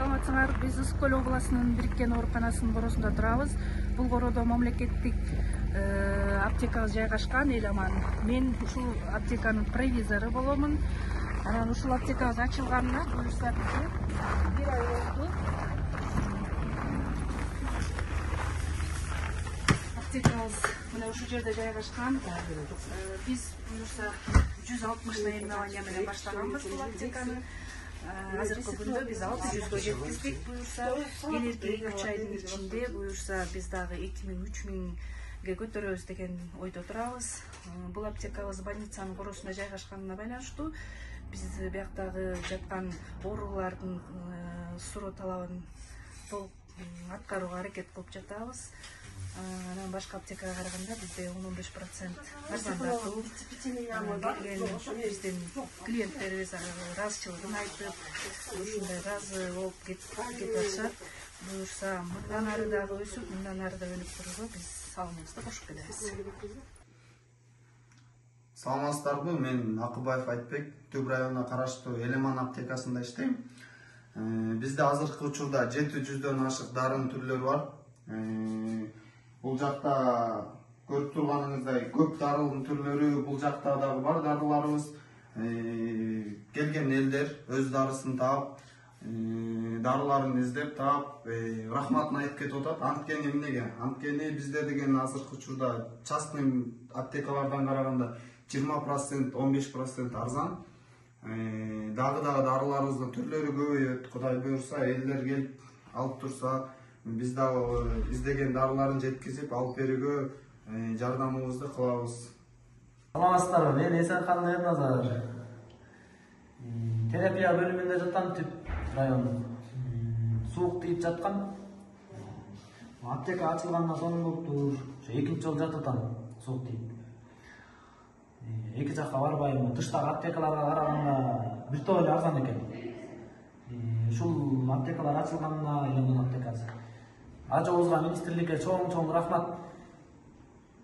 саламатсыңар. Биз Ысык-Көл областынын бириккен ооруканасынын боросунда турабыз. Бул бородо мамлекеттик аптека жайгашкан, эл аман. Мен ушул аптеканын провизору боломун. Анан ушул аптекабыз ачылганына буюрса бизге 1 ай болду. Аптекабыз мына ушул жерде жайгашкан. Биз буюрса 160 наименование менен баштаганбыз бул аптеканы. Азыркы күндө биз 600гө жеткиздик. Буюрса келерки 2-3 айдын ичинде буюрса биз дагы 2000-3000ге көтөрөбүз деген ойдо турабыз. Бул аптекабыз больницанын коросунда жайгашканына байланыштуу биз бияктагы жаткан оорулардын суроо талабын толук аткарууга аракет кылып жатабыз. Анан башка аптекага караганда бизде 10-15% арзандатуу. Биздин клиенттерибиз ыраазычылыгын айтып, ушундай ыраазы болуп кетип атышат. Буюрса мындан ары дагы өсүп, мындан ары да өнүп турууга биз салымыбызды кошуп келебиз. Саламатсыздарбы, мен Акыбаев Айтбек, Түп районуна караштуу Элеман аптекасында иштейм. Бизде азыркы учурда 700дөн ашык дарынын түрлөрү бар. Бул жакта көрүп турганыңыздай көп дарылын түрлөрү, бул жакта дагы бар дарыларыбыз. Келген элдер өз дарысын таап, дарыларын издеп таап, рахматын айтып кетип атат. Анткени эмнеге? Анткени бизде деген азыркы учурда частный аптекалардан караганда 20%, 15% арзан. Дагы дарыларыбыздын түрлөрү көбөйөт. Кудай буйрса, элдер келип алып турса, биз дагы издеген дарыларын жеткизип алып берүүгө жардамыбызды кылабыз. Саламатсыздарбы, мен Эсенкан Эрназар. Терапия бөлүмүндө жатам, Түп району. Суук тийип жаткан. Аптека ачылганына сонун болуптур. Ошо 2-нчи жол жатып атам, суук тийип. Эки жакка барбайм, тыштагы аптекаларга караганда бир топ эле арзан экен. Ушул аптекалар ачылганына Элеман аптекасы. Ажообузга министрликке чоң рахмат.